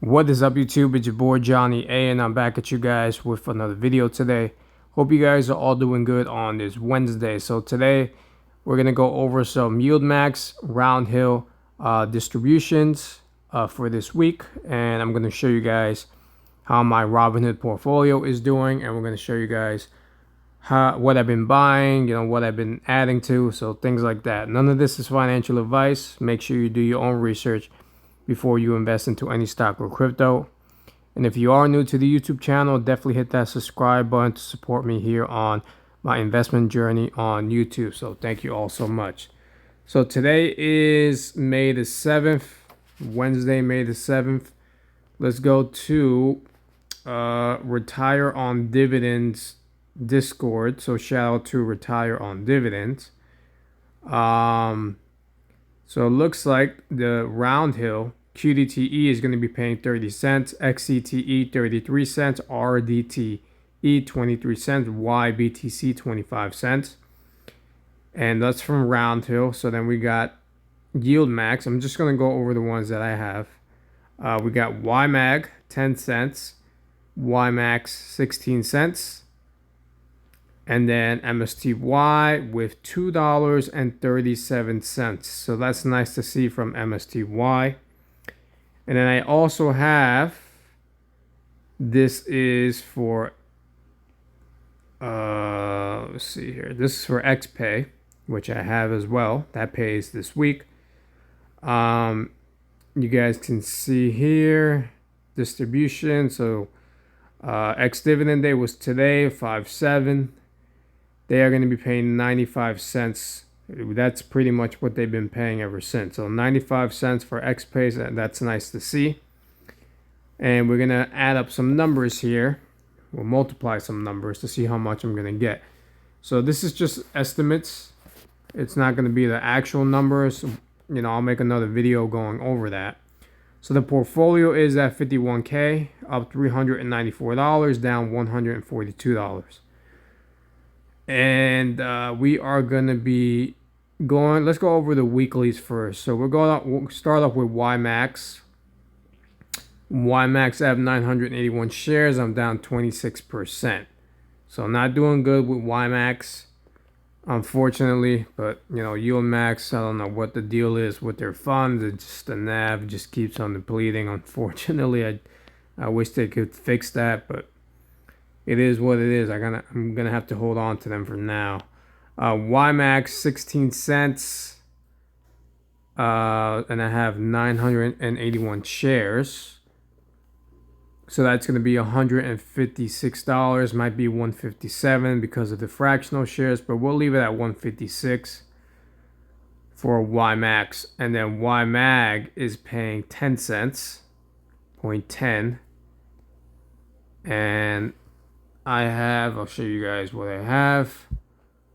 What is up, YouTube? It's your boy Johnny A, and I'm back at you guys with another video today. Hope you guys are all doing good on this Wednesday. So today we're gonna go over some yield max round hill distributions for this week, and I'm gonna show you guys how my Robinhood portfolio is doing, and we're gonna show you guys what I've been buying, what I've been adding to, so things like that. None of this is financial advice. Make sure you do your own research before you invest into any stock or crypto. And if you are new to the YouTube channel, definitely hit that subscribe button to support me here on my investment journey on YouTube. So thank you all so much. So today is May the 7th, Wednesday, May the 7th. Let's go to Retire on Dividends Discord. So shout out to Retire on Dividends. So it looks like the round hill QDTE is going to be paying 30 cents, XCTE 33 cents, RDTE 23 cents, YBTC 25 cents. And that's from round hill. So then we got yield max. I'm just going to go over the ones that I have. We got YMAG 10 cents, YMAX 16 cents. And then MSTY with $2.37. So that's nice to see from MSTY. And then I also have, this is for, let's see here. This is for XPay, which I have as well. That pays this week. You guys can see here, distribution. So ex-dividend day was today, 5/7. They are going to be paying 95 cents. That's pretty much what they've been paying ever since. So 95 cents for XPay. That's nice to see. And we're going to add up some numbers here. We'll multiply some numbers to see how much I'm going to get. So this is just estimates. It's not going to be the actual numbers. I'll make another video going over that. So the portfolio is at 51K, up $394, down $142. And we are going to be going, let's go over the weeklies first. So we'll start off with YMAX. YMAX, I have 981 shares. I'm down 26%. So not doing good with YMAX, unfortunately. But, yield max, I don't know what the deal is with their funds. It's just the NAV just keeps on depleting. Unfortunately, I wish they could fix that, but it is what it is. I'm gonna have to hold on to them for now. YMAX 16 cents, and I have 981 shares. So that's gonna be $156. Might be 157 because of the fractional shares, but we'll leave it at 156 for YMAX. And then YMAG is paying 10 cents, 0.10, and I'll show you guys what I have.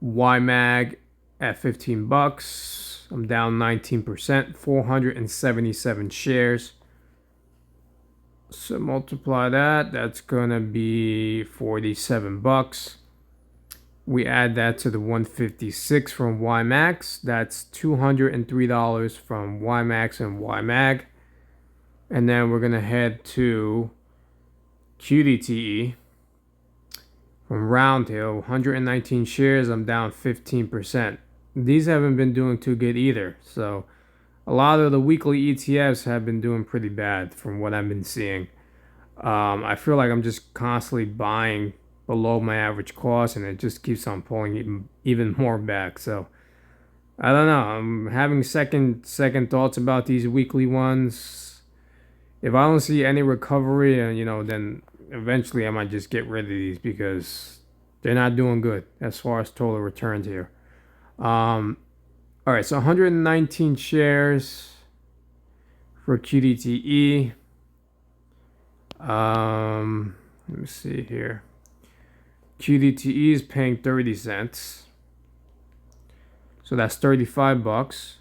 YMAG at 15 bucks. I'm down 19%, 477 shares. So multiply that, that's gonna be 47 bucks. We add that to the 156 from YMAX. That's $203 from YMAX and YMAG. And then we're gonna head to QDTE. From round hill, 119 shares, I'm down 15%. These haven't been doing too good either. So a lot of the weekly ETFs have been doing pretty bad from what I've been seeing. I feel like I'm just constantly buying below my average cost, and it just keeps on pulling even more back. So I don't know. I'm having second thoughts about these weekly ones. If I don't see any recovery, then eventually I might just get rid of these because they're not doing good as far as total returns here. All right, so 119 shares for QDTE. Let me see here. QDTE is paying 30 cents. So that's 35 bucks.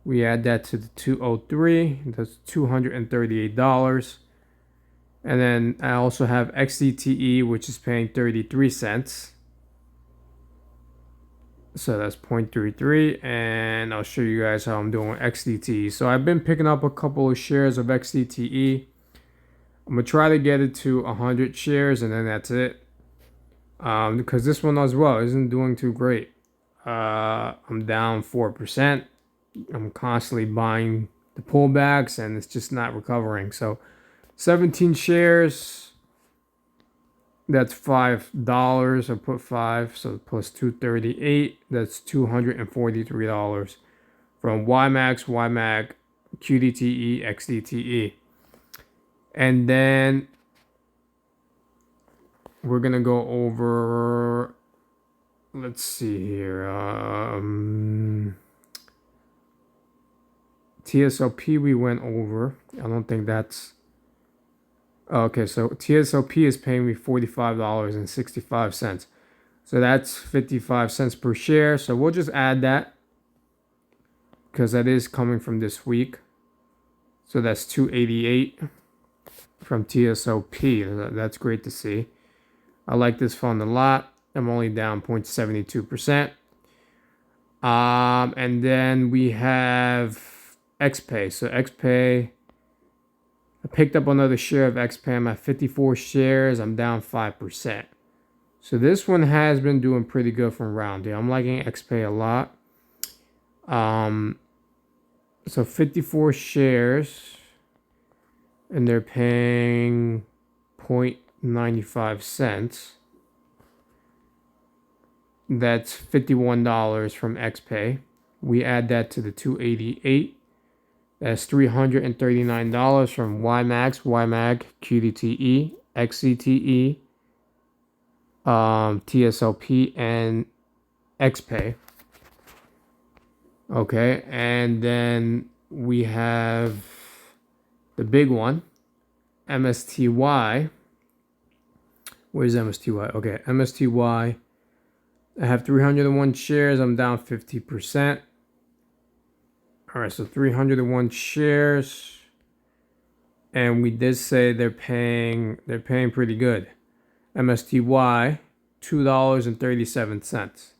We add that to the 203. That's $238. And then I also have XCTE, which is paying 33 cents. So that's 0.33. And I'll show you guys how I'm doing XCTE. So I've been picking up a couple of shares of XCTE. I'm gonna try to get it to 100 shares, and then that's it. Because this one as well isn't doing too great. I'm down 4%. I'm constantly buying the pullbacks, and it's just not recovering. So 17 shares. That's $5. I put 5, so plus 238. That's $243 from YMAX, YMAG, QDTE, XDTE. And then we're gonna go over. Let's see here. TSLP we went over. I don't think that's. Okay, so TSLP is paying me $45.65. So that's 55 cents per share. So we'll just add that because that is coming from this week. So that's 288 from TSLP. That's great to see. I like this fund a lot. I'm only down 0.72%. And then we have XPay. So XPay, I picked up another share of XPay. I'm at 54 shares. I'm down 5%. So this one has been doing pretty good from round here. I'm liking XPay a lot. So 54 shares, and they're paying 0.95 cents. That's $51 from XPay. We add that to the 288. That's $339 from YMAX, YMAG, QDTE, XCTE, TSLP, and XPay. Okay, and then we have the big one, MSTY. Where's MSTY? Okay, MSTY. I have 301 shares. I'm down 50%. All right, so 301 shares, and we did say they're paying pretty good. MSTY, $2.37.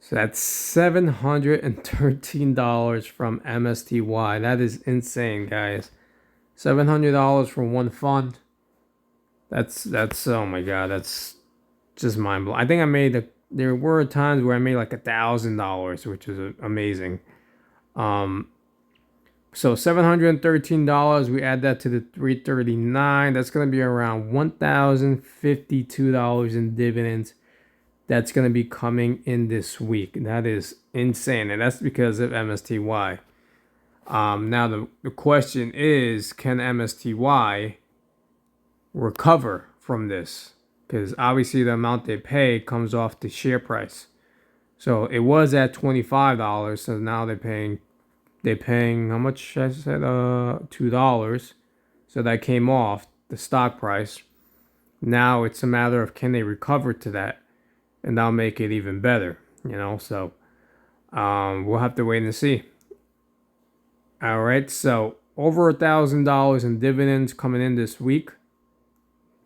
So that's $713 from MSTY. That is insane, guys. $700 from one fund. That's oh my god, that's just mind blowing. I think I made there were times where I made like $1,000, which is amazing. So $713. We add that to the 339. That's gonna be around $1,052 in dividends. That's gonna be coming in this week. That is insane, and that's because of MSTY. Now the question is, can MSTY recover from this? Because obviously the amount they pay comes off the share price. So it was at $25, so now they're paying how much? I said $2. So that came off the stock price. Now it's a matter of, can they recover to that, and that'll make it even better, So we'll have to wait and see. All right, so over $1,000 in dividends coming in this week.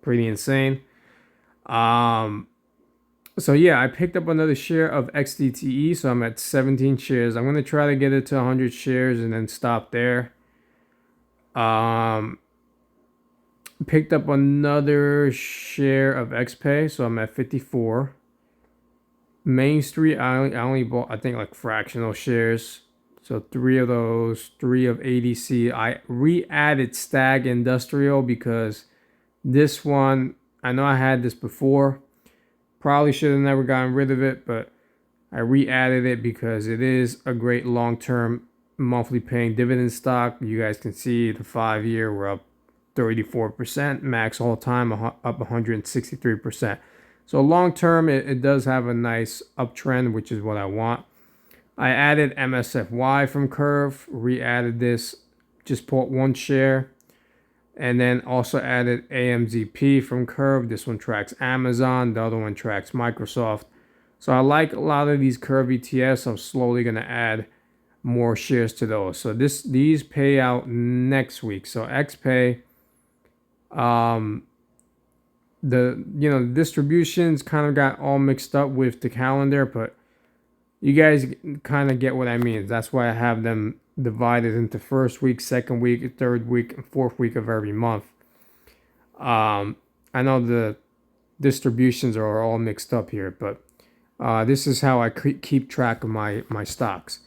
Pretty insane. So yeah, I picked up another share of XDTE, so I'm at 17 shares. I'm gonna try to get it to 100 shares and then stop there. Picked up another share of XPay, so I'm at 54. Main Street, I only bought, I think, like fractional shares. So 3 of those, 3 of ADC. I re-added Stag Industrial because this one, I know I had this before. Probably should have never gotten rid of it, but I re-added it because it is a great long-term monthly paying dividend stock. You guys can see the 5-year, we're up 34%, max all time up 163%. So long-term, it does have a nice uptrend, which is what I want. I added MSFY from Curve, re-added this, just bought 1 share. And then also added AMZP from Curve. This one tracks Amazon. The other one tracks Microsoft. So I like a lot of these Curve ETFs. I'm slowly going to add more shares to those. So these pay out next week. So XPay, the distributions kind of got all mixed up with the calendar, but you guys kind of get what I mean. That's why I have them divided into first week, second week, third week, and fourth week of every month. I know the distributions are all mixed up here, but this is how I keep track of my stocks.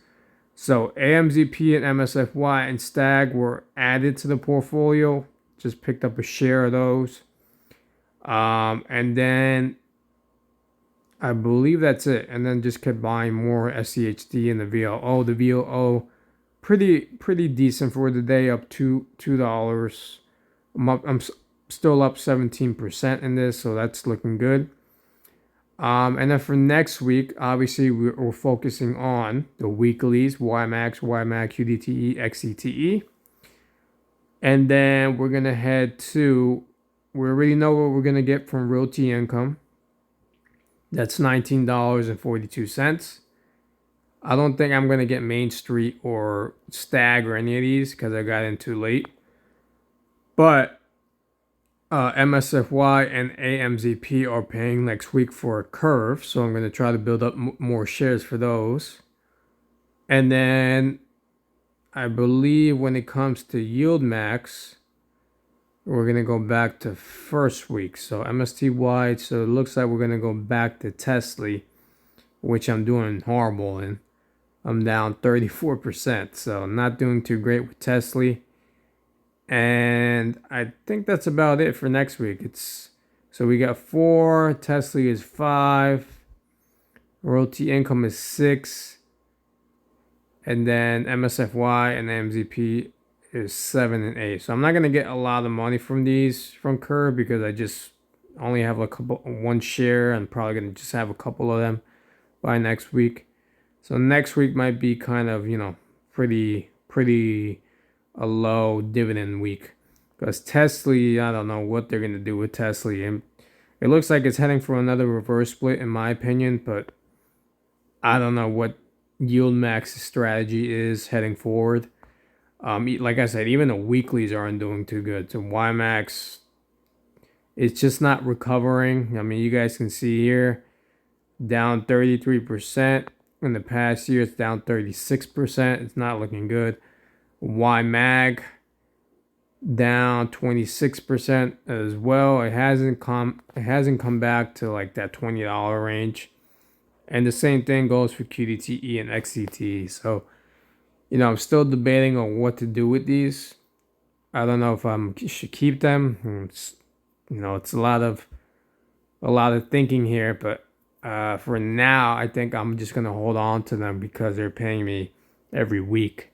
So AMZP and MSFY and Stag were added to the portfolio. Just picked up a share of those. And then I believe that's it. And then just kept buying more SCHD and the VLO. The VLO pretty decent for the day, up $2. I'm still up 17% in this, so that's looking good. And then for next week, obviously we're focusing on the weeklies: YMAX, UDTE, XETE. And then we're gonna head to, we already know what we're gonna get from realty income. That's $19.42. I don't think I'm gonna get Main Street or Stag or any of these because I got in too late. But MSFY and AMZP are paying next week for a curve, so I'm going to try to build up more shares for those. And then I believe when it comes to yield max, we're going to go back to first week. So MSTY, so it looks like we're going to go back to Tesla, which I'm doing horrible in. I'm down 34%, so not doing too great with Tesla. And I think that's about it for next week. So we got 4, Tesla is 5, royalty income is 6, and then MSFY and MZP is 7 and 8. So I'm not gonna get a lot of money from these from Curve because I just only have one share, and probably gonna just have a couple of them by next week. So next week might be kind of, pretty a low dividend week, because Tesla, I don't know what they're going to do with Tesla. And it looks like it's heading for another reverse split in my opinion, but I don't know what yield max strategy is heading forward. Like I said, even the weeklies aren't doing too good. So YMAX, it's just not recovering. I mean, you guys can see here, down 33%. In the past year, it's down 36%. It's not looking good. YMAG down 26% as well. It hasn't come back to like that $20 range. And the same thing goes for QDTE and XCTE. So, I'm still debating on what to do with these. I don't know if I should keep them. It's a lot of thinking here, but for now, I think I'm just gonna hold on to them because they're paying me every week,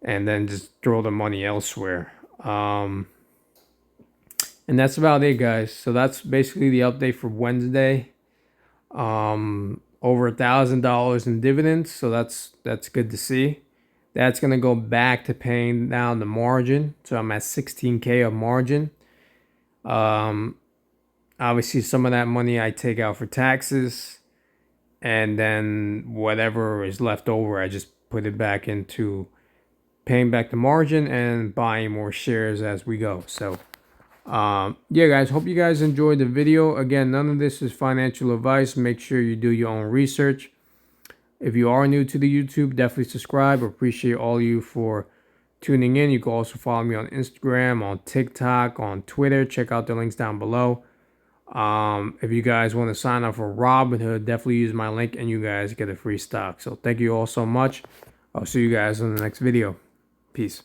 and then just throw the money elsewhere. And that's about it, guys. So that's basically the update for Wednesday. Over $1,000 in dividends, so that's good to see. That's gonna go back to paying down the margin. So I'm at 16K of margin. Obviously, some of that money I take out for taxes, and then whatever is left over, I just put it back into paying back the margin and buying more shares as we go. So yeah, guys, hope you guys enjoyed the video. Again, none of this is financial advice. Make sure you do your own research. If you are new to the YouTube, definitely subscribe. Appreciate all you for tuning in. You can also follow me on Instagram, on TikTok, on Twitter. Check out the links down below. If you guys want to sign up for Robinhood, definitely use my link and you guys get a free stock. So thank you all so much. I'll see you guys in the next video. Peace.